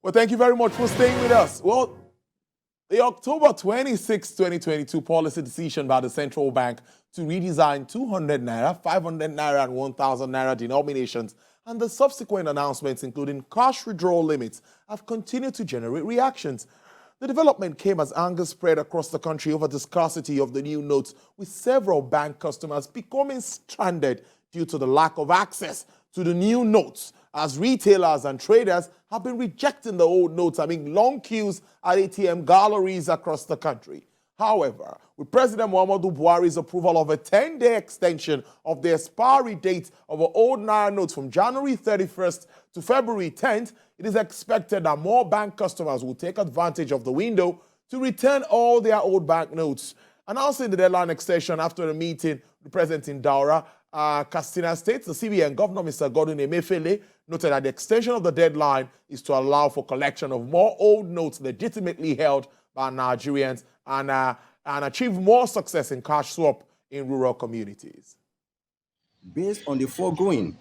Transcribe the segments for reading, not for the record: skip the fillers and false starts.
Well, thank you very much for staying with us. Well, the October 26, 2022 policy decision by the central bank to redesign 200 Naira, 500 Naira, and 1,000 Naira denominations and the subsequent announcements, including cash withdrawal limits, have continued to generate reactions. The development came as anger spread across the country over the scarcity of the new notes, with several bank customers becoming stranded due to the lack of access to the new notes, as retailers and traders have been rejecting the old notes amid long queues at ATM galleries across the country. However, with President Muhammadu Buhari's approval of a 10-day extension of the expiry date of old Naira notes from January 31st to February 10th, it is expected that more bank customers will take advantage of the window to return all their old banknotes. Announcing the deadline extension after a meeting present in Daura, Katsina State, the CBN Governor, Mr. Godwin Emefiele, noted that the extension of the deadline is to allow for collection of more old notes legitimately held by Nigerians and achieve more success in cash swap in rural communities. Based on the foregoing,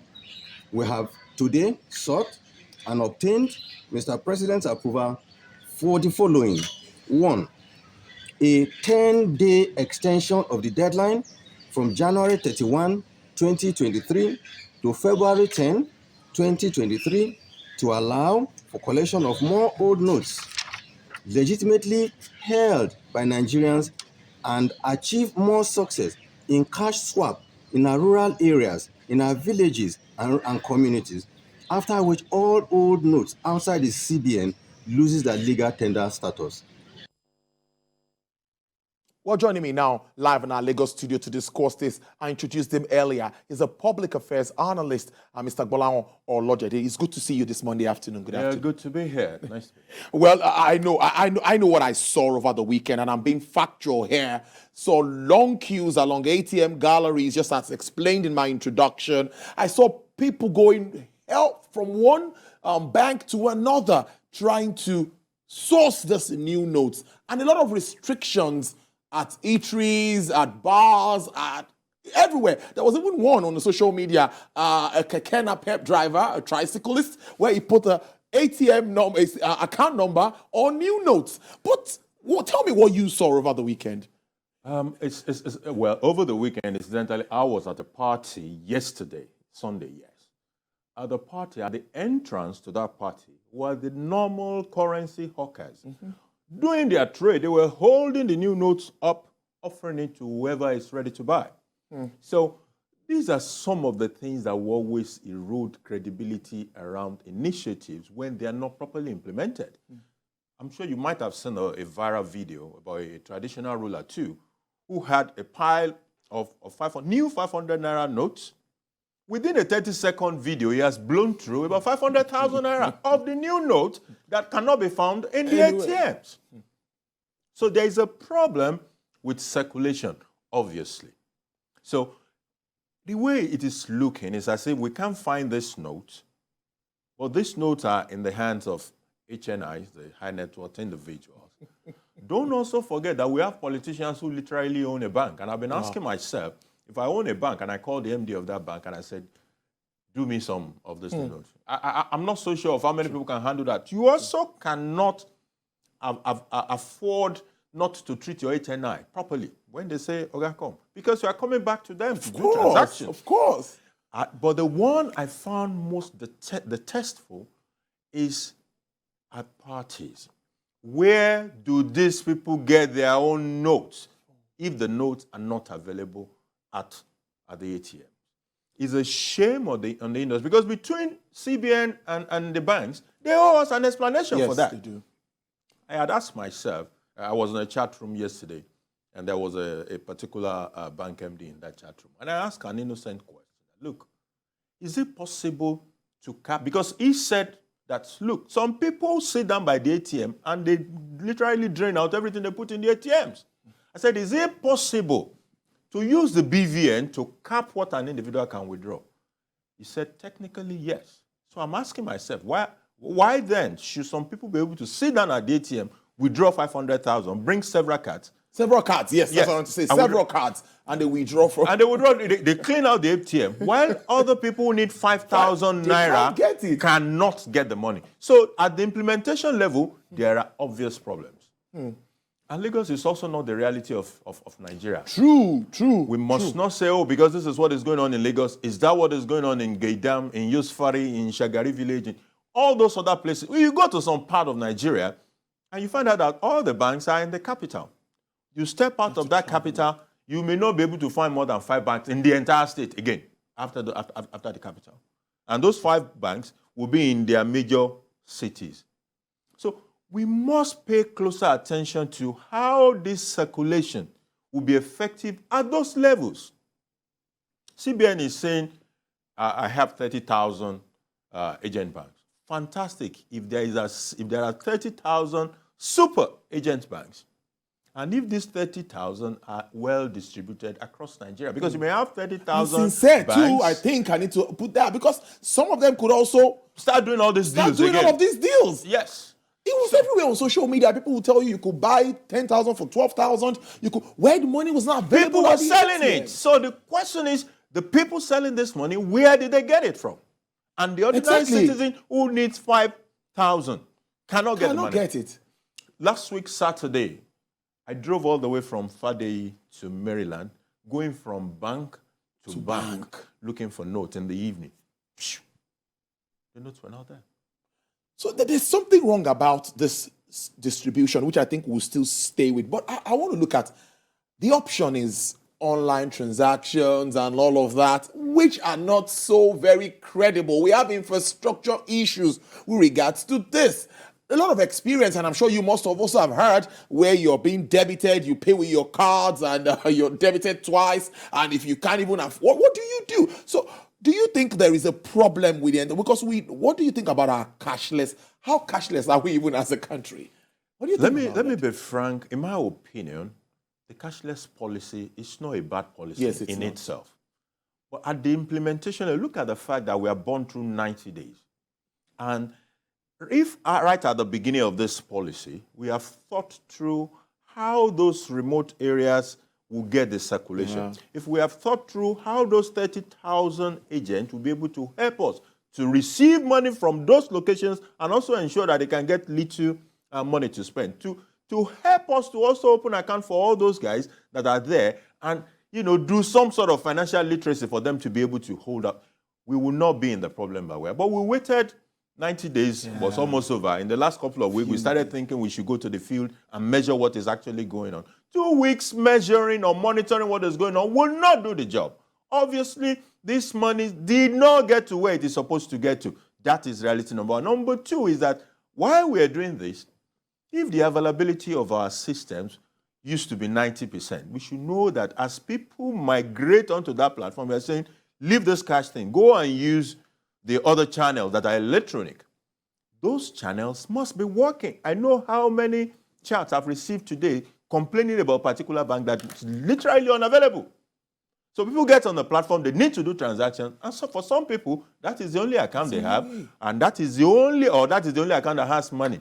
we have today sought and obtained Mr. President's approval for the following. 1. A 10-day extension of the deadline from January 31, 2023 to February 10, 2023 to allow for collection of more old notes legitimately held by Nigerians and achieve more success in cash swap in our rural areas, in our villages and communities, after which all old notes outside the CBN loses their legal tender status. Well, joining me now live in our Lagos studio to discuss this, I introduced him earlier. He's a public affairs analyst, Mr. Gbolahan Olojede. It's good to see you this Monday afternoon. Good afternoon. Good to be here. Nice to be here. Well, I know what I saw over the weekend, and I'm being factual here. So long queues along ATM galleries, just as explained in my introduction. I saw people going from one bank to another, trying to source this new notes, and a lot of restrictions at eateries, at bars, at everywhere. There was even one on the social media, a Kekena Pep driver, a tricyclist, where he put a ATM number, account number on new notes. But tell me what you saw over the weekend. Well, over the weekend, incidentally, I was at a party yesterday, Sunday, yes. At the party, at the entrance to that party, were the normal currency hawkers. Doing their trade, they were holding the new notes up, offering it to whoever is ready to buy. So these are some of the things that will always erode credibility around initiatives when they are not properly implemented. I'm sure you might have seen a viral video about a traditional ruler too, who had a pile of new 500 Naira notes. Within a 30-second video, he has blown through about 500,000 Naira of the new notes that cannot be found in the ATMs. So there is a problem with circulation, obviously. So the way it is looking is as if we can't find this note. Well, these notes are in the hands of HNIs, the high net worth individuals. Don't also forget that we have politicians who literally own a bank. And I've been asking myself, if I own a bank and I call the MD of that bank and I said, do me some of this notes, I'm not so sure of how many people can handle that. You also cannot afford not to treat your HNI properly when they say, okay, come. Because you are coming back to them to do transactions. Of course. But the one I found most testful is at parties. Where do these people get their own notes if the notes are not available at the ATM? It's a shame on the industry, because between CBN and the banks, they owe us an explanation for that. Yes, they do. I had asked myself, I was in a chat room yesterday, and there was a particular bank MD in that chat room. And I asked an innocent question. Look, is it possible to cap? Because he said that, look, some people sit down by the ATM and they literally drain out everything they put in the ATMs. I said, is it possible to use the BVN to cap what an individual can withdraw? He said, technically, yes. So I'm asking myself, why then should some people be able to sit down at the ATM, withdraw 500,000, bring several cards? Several cards, yes, that's what I want to say. Several cards. and they withdraw from. And they clean out the ATM, while other people who need 5,000 naira cannot get the money. So at the implementation level, there are obvious problems. And Lagos is also not the reality of Nigeria. True. We must not say, oh, because this is what is going on in Lagos. Is that what is going on in Gaidam, in Yusufari, in Shagari Village, in all those other places? You go to some part of Nigeria, and you find out that all the banks are in the capital. You step out of that capital, you may not be able to find more than 5 banks in the entire state again after the capital. And those 5 banks will be in their major cities. So we must pay closer attention to how this circulation will be effective at those levels. CBN is saying, I have 30,000 agent banks. Fantastic if there are 30,000 super agent banks. And if these 30,000 are well distributed across Nigeria, because you may have 30,000 sincere too, I think I need to put that, because some of them could also start doing all these deals doing again. all of these deals. Yes. It was everywhere on social media. People will tell you could buy 10,000 for 12,000. You could, where the money was not available. People were selling it. So the question is, the people selling this money, where did they get it from? And the ordinary citizen who needs 5,000 cannot get the money. Get it. Last week, Saturday, I drove all the way from Fadei to Maryland, going from bank to bank, looking for notes in the evening. The notes were not there. So there's something wrong about this distribution, which I think we'll still stay with. But I want to look at the option is online transactions and all of that, which are not so very credible. We have infrastructure issues with regards to this. A lot of experience, and I'm sure you must have also have heard where you're being debited, you pay with your cards and you're debited twice, and if you can't even afford, what do you do? So do you think there is a problem with it? Because what do you think about our cashless? How cashless are we even as a country? What do you think? Let me be frank. In my opinion, the cashless policy is not a bad policy in itself. But at the implementation, look at the fact that we are born through 90 days. And if right at the beginning of this policy, we have thought through how those remote areas will get the circulation. If we have thought through how those 30,000 agents will be able to help us to receive money from those locations and also ensure that they can get little money to spend, to help us to also open an account for all those guys that are there and, do some sort of financial literacy for them to be able to hold up, we will not be in the problem that way. But we waited 90 days, was almost over. In the last couple of weeks, we started thinking we should go to the field and measure what is actually going on. 2 weeks measuring or monitoring what is going on will not do the job. Obviously, this money did not get to where it is supposed to get to. That is reality number one. Number two is that while we are doing this, if the availability of our systems used to be 90%, we should know that as people migrate onto that platform, we are saying, leave this cash thing, go and use the other channels that are electronic. Those channels must be working. I know how many chats I've received today complaining about a particular bank that is literally unavailable. So people get on the platform, they need to do transactions, and so for some people, that is the only account they have, and that is the only account that has money.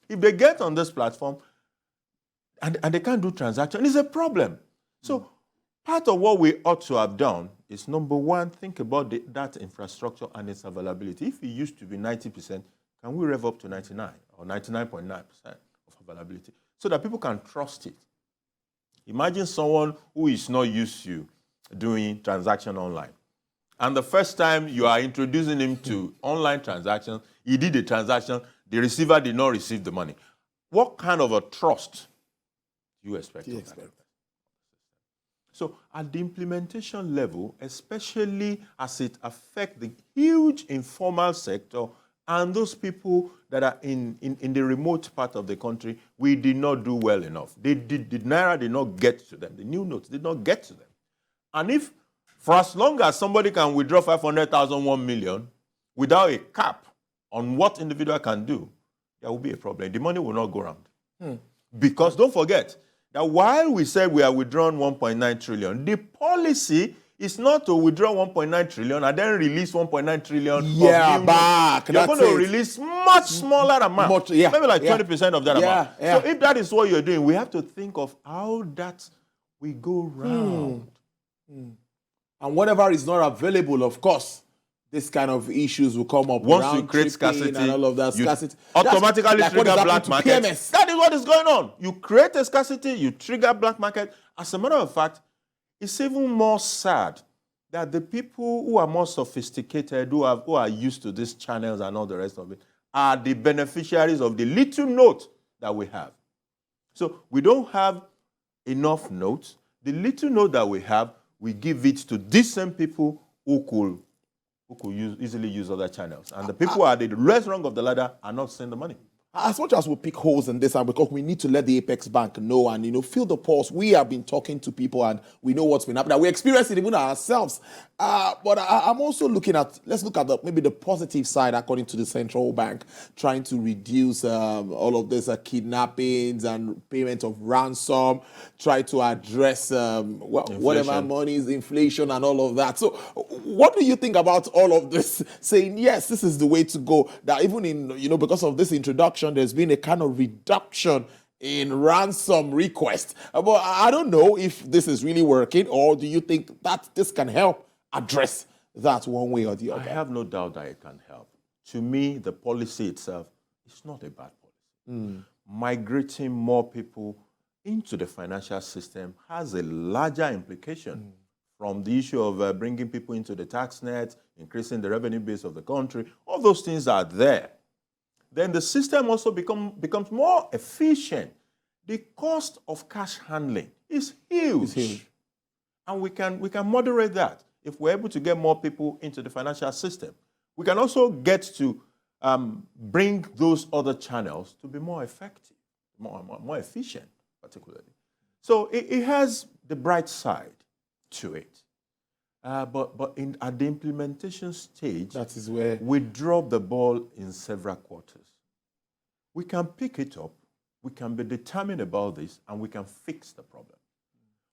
If they get on this platform and they can't do transactions, it's a problem. So part of what we ought to have done is, number one, think about that infrastructure and its availability. If it used to be 90%, can we rev up to 99 or 99.9% of availability so that people can trust it? Imagine someone who is not used to doing transaction online. And the first time you are introducing him to online transactions, he did a transaction, the receiver did not receive the money. What kind of a trust do you expect? So at the implementation level, especially as it affects the huge informal sector and those people that are in the remote part of the country, we did not do well enough. The Naira did not get to them. The new notes did not get to them. And if, for as long as somebody can withdraw 500,000, 1 million, without a cap on what individual can do, there will be a problem. The money will not go around. Because don't forget that while we said we are withdrawing 1.9 trillion, the policy is not to withdraw 1.9 trillion and then release 1.9 trillion back. You're going to release much smaller amount. Maybe like 20% of that amount. So if that is what you're doing, we have to think of how that we go round. And whatever is not available, of course, this kind of issues will come up. Once you round create tripping scarcity, and all of that you scarcity. automatically That's like what trigger is black happening to market. PMS. That is what is going on. You create a scarcity, you trigger black market. As a matter of fact, it's even more sad that the people who are more sophisticated, who are used to these channels and all the rest of it, are the beneficiaries of the little note that we have. So we don't have enough notes. The little note that we have, we give it to these same people who could easily use other channels. And the people who are the lowest rung of the ladder are not seeing the money. As much as we pick holes in this, and because we need to let the Apex Bank know and feel the pulse. We have been talking to people and we know what's been happening. We experience it even ourselves. But I'm also looking at, let's look at maybe the positive side, according to the central bank, trying to reduce all of this kidnappings and payment of ransom, try to address whatever monies, inflation and all of that. So what do you think about all of this? Saying, yes, this is the way to go. That even in, because of this introduction, there's been a kind of reduction in ransom requests. But I don't know if this is really working, or do you think that this can help address that one way or the other? I have no doubt that it can help. To me, the policy itself is not a bad policy. Migrating more people into the financial system has a larger implication from the issue of bringing people into the tax net, increasing the revenue base of the country. All those things are there. Then the system also becomes more efficient. The cost of cash handling is huge. It's huge. And we can moderate that if we're able to get more people into the financial system. We can also get to bring those other channels to be more effective, more efficient, particularly. So it has the bright side to it. But at the implementation stage, that is where we drop the ball in several quarters. We can pick it up, we can be determined about this, and we can fix the problem.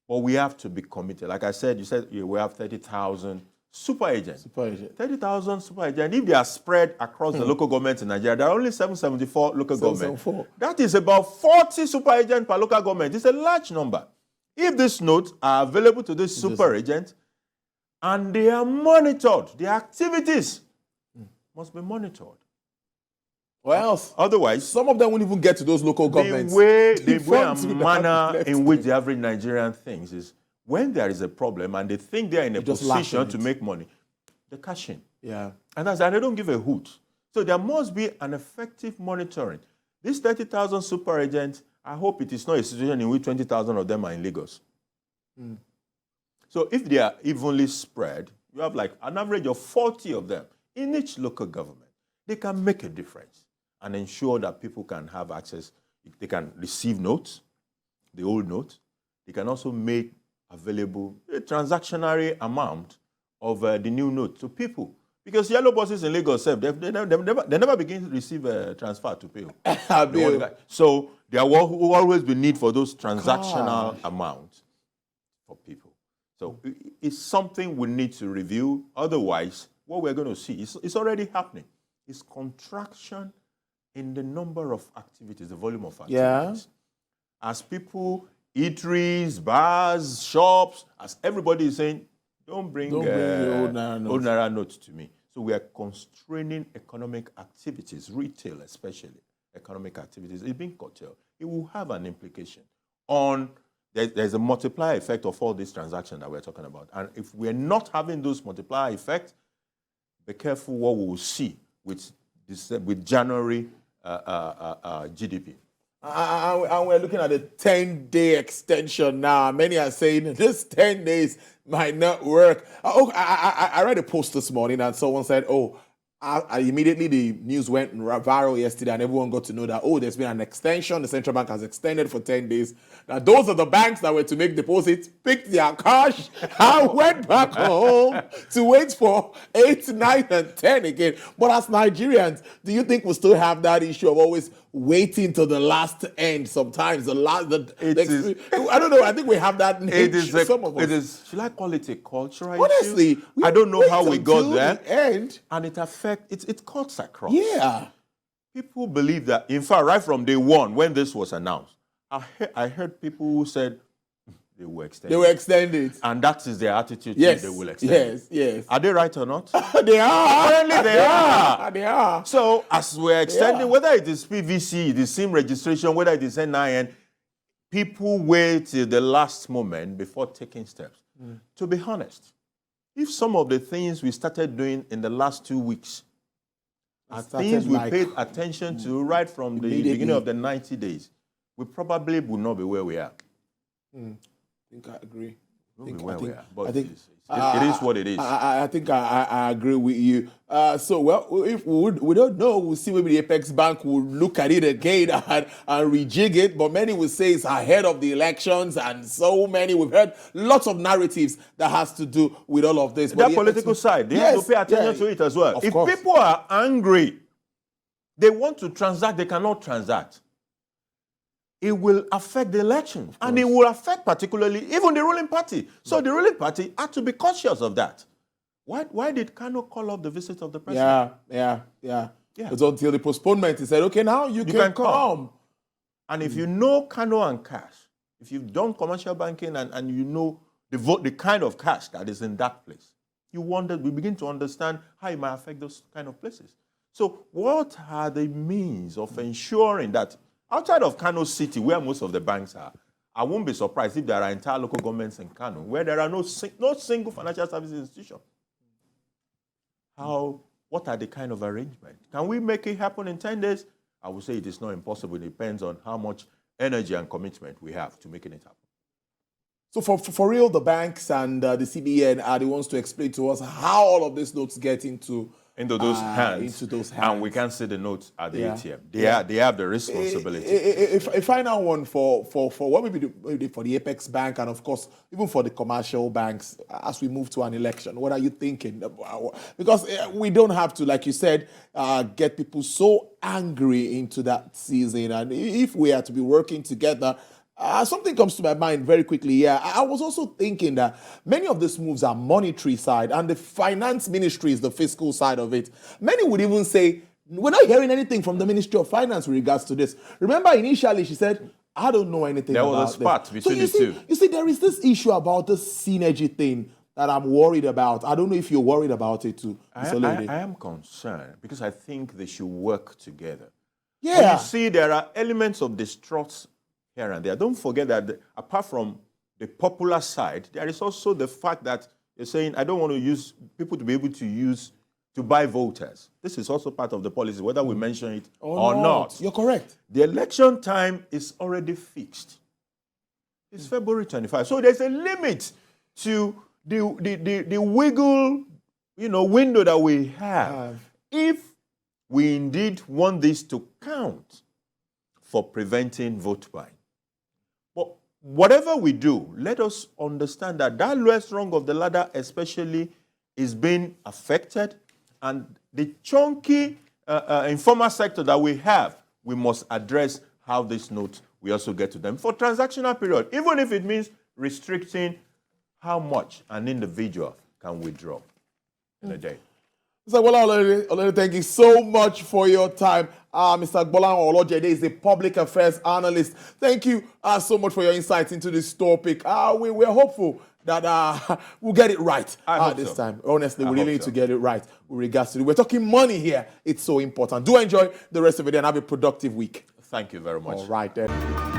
But we have to be committed. Like I said, you said we have 30,000 super agents. 30,000 super agents. If they are spread across the local governments in Nigeria, there are only 774 local governments. That is about 40 super agents per local government. It's a large number. If these notes are available to these super agents, and they are monitored, their activities must be monitored. Or else, otherwise, some of them won't even get to those local governments. The way and manner in which the average Nigerian thinks is when there is a problem and they think they're in a position to make money, they cash in. Yeah. And they don't give a hoot. So there must be an effective monitoring. These 30,000 super agents, I hope it is not a situation in which 20,000 of them are in Lagos. So if they are evenly spread, you have like an average of 40 of them in each local government. They can make a difference and ensure that people can have access. They can receive notes, the old notes. They can also make available a transactionary amount of the new note to people. Because yellow buses in Lagos, they never begin to receive a transfer to pay. So there will always be need for those transactional amounts for people. So it's something we need to review. Otherwise, what we're going to see is already happening. It's contraction in the number of activities, the volume of activities. Yeah. As people, eateries, bars, shops, as everybody is saying, don't bring old Naira notes to me. So we are constraining economic activities, retail especially, economic activities. It's being curtailed. It will have an implication on, there's a multiplier effect of all these transactions that we're talking about. And if we're not having those multiplier effects, be careful what we will see with January GDP. And we're looking at a 10-day extension now. Many are saying this 10 days might not work. I read a post this morning and someone said, immediately the news went viral yesterday and everyone got to know that, there's been an extension. The central bank has extended for 10 days. Now, those are the banks that were to make deposits, picked their cash and went back home to wait for 8, 9, and 10 again. But as Nigerians, do you think we still have that issue of always waiting till the last end sometimes? I don't know. I think we have that nature, some of us. Should I call it a cultural Honestly, issue? I don't know how we got there. The end. And it cuts across. Yeah. People believe that, in fact, right from day one, when this was announced, I heard people who said, they will extend They will extend it. And that is their attitude. Yes. They will extend it. Yes. Are they right or not? They are. Apparently they are. They are. So as we're extending, Yeah. whether it is PVC, the SIM registration, whether it is NIN, people wait till the last moment before taking steps. To be honest, if some of the things we started doing in the last 2 weeks are things we paid attention to right from the beginning of the 90 days, we probably would not be where we are. I think I agree. But I think it is what it is. I think I agree with you. So, well, if we don't know, we'll see maybe the Apex Bank will look at it again and rejig it. But many will say it's ahead of the elections, and so many. We've heard lots of narratives that has to do with all of this. That political side, they have to pay attention to it as well. If people are angry, they want to transact, they cannot transact. It will affect the election. And it will affect particularly even the ruling party. So the ruling party had to be conscious of that. Why did Kano call off the visit of the president? Yeah. It's until the postponement, he said, okay, now you can come. And if you know Kano and cash, if you've done commercial banking and you know the kind of cash that is in that place, we begin to understand how it might affect those kind of places. So what are the means of ensuring that outside of Kano City, where most of the banks are, I won't be surprised if there are entire local governments in Kano where there are no single financial services institution. What are the kind of arrangements? Can we make it happen in 10 days? I would say it is not impossible. It depends on how much energy and commitment we have to making it happen. So for real, the banks and the CBN are the ones to explain to us how all of these notes get into those hands. And we can see the notes at the ATM. They have the responsibility. A final one for what maybe for the Apex Bank and of course even for the commercial banks as we move to an election. What are you thinking? Because we don't have to, like you said, get people so angry into that season. And if we are to be working together, something comes to my mind very quickly. Yeah, I was also thinking that many of these moves are monetary side, and the finance ministry is the fiscal side of it. Many would even say, we're not hearing anything from the Ministry of Finance with regards to this. Remember, initially she said, I don't know anything about this. There was a spat between the two. You see, there is this issue about the synergy thing that I'm worried about. I don't know if you're worried about it too. I am concerned because I think they should work together. Yeah. But you see, there are elements of distrust here and there. Don't forget that apart from the popular side, there is also the fact that you're saying, I don't want to use people to be able to use to buy voters. This is also part of the policy, whether we mention it or not. You're correct. The election time is already fixed. It's February 25. So there's a limit to the wiggle, window that we have. If we indeed want this to count for preventing vote buying. But whatever we do, let us understand that lowest rung of the ladder especially is being affected, and the chunky informal sector that we have, we must address how this note we also get to them for transactional period, even if it means restricting how much an individual can withdraw in a day. Mr. Agbola, thank you so much for your time. Mr. Agbola Olojede is a public affairs analyst. Thank you so much for your insights into this topic. We're hopeful that we'll get it right this time. Honestly, we really need to get it right with regards to it. We're talking money here. It's so important. Do enjoy the rest of it and have a productive week. Thank you very much. All right, then.